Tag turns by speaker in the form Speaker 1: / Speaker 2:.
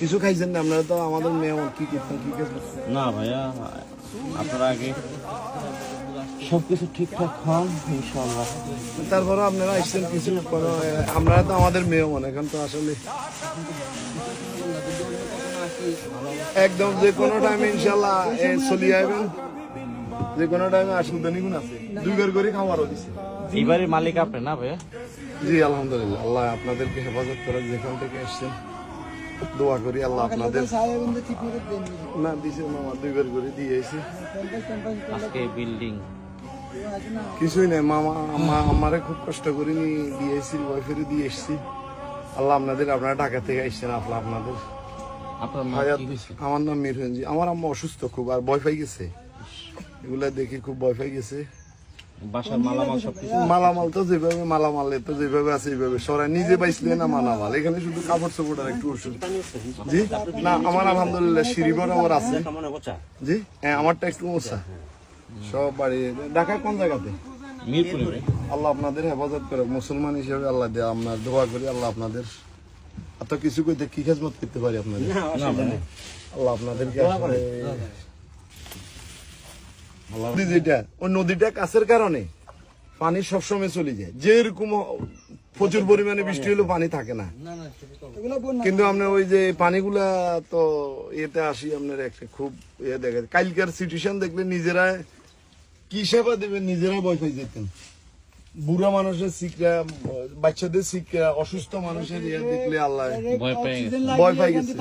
Speaker 1: কিছু খাইছেন না আপনারা? তো আমাদের মেহমান কি করতেন, কি কাজ করতেন?
Speaker 2: না ভাইয়া, আপনারা আগে সবকিছু ঠিকঠাক খান ইনশাআল্লাহ।
Speaker 1: তারপরে আপনারা আসছেন কিছু আপনারা তো আমাদের মেহমান, এখন তো আসলে একদম যে কোনো টাইমে ইনশাল্লাহ চলি আইবেন, যে কোনো টাইমে আসুন নিগুন আছে, দুই ঘর করে খাওয়ারও দিচ্ছে।
Speaker 2: এইবারের মালিক আপনি না ভাইয়া?
Speaker 1: জি আলহামদুলিল্লাহ, আল্লাহ আপনাদেরকে হেফাজত করে, যেখান থেকে এসছেন দোয়া করি আল্লাহ আপনাদের না দিছে মামা, দুই ঘর করে দিয়ে এসে
Speaker 2: আজকে বিল্ডিং
Speaker 1: কিছুই নাই মামা, আমারে খুব কষ্ট করে দিয়ে এসেছি, ওয়াইফের দিয়ে এসেছি। আল্লাহ আপনারা ঢাকা থেকে এসছেন, আপনাদের
Speaker 2: আপনার মা
Speaker 1: হায়াত।
Speaker 2: কি হয়েছে?
Speaker 1: আমার নাম মিরহনজি। আমার আম্মা অসুস্থ খুব, আর ভয় পাই গেছে, এগুলা দেখি খুব ভয় পাই গেছে।
Speaker 2: বাসার মালামাল সবকিছু
Speaker 1: মালামাল তো যেভাবে মালামালে তো যেভাবে আছে এইভাবে সরাই, নিজে পাইছিলে না মালামাল, এখানে শুধু কাপড় চোপড় আর একটু ওষুধ। জি না, আমার আলহামদুলিল্লাহ সিঁড়িঘর আমার আছে। জি হ্যাঁ, আমারটা একটু মোছা। সব বাড়ি ঢাকায় কোন জায়গাতে?
Speaker 2: মিরপুরে।
Speaker 1: আল্লাহ আপনাদের হেফাজত করে, মুসলমান হিসেবে আল্লাহ দেয়, আপনার দোয়া করি আল্লাহ আপনাদের এত কিছু করতে কি খেজমত করতে পারি আপনাদের। আল্লাহ আপনাদেরকে যেটা ওই নদীটা কাছের কারণে পানি সবসময় চলে যায়, যেরকম প্রচুর পরিমাণে বৃষ্টি হলেও পানি থাকে না, কিন্তু আপনার ওই যে পানিগুলা তো এতে আসি আপনার একটা খুব ইয়ে দেখা যায়। কালকার সিচুয়েশন দেখলে নিজেরা কি সেবা দেবেন, নিজেরা ভয় পেয়ে যেতেন। বুড়া মানুষের শিক্ষা, বাচ্চাদের শিক্ষা, অসুস্থ মানুষের ইয়ে দেখলে আল্লাহ
Speaker 2: ভয় পেয়ে গেছে।
Speaker 1: ভয় পাই গেছে।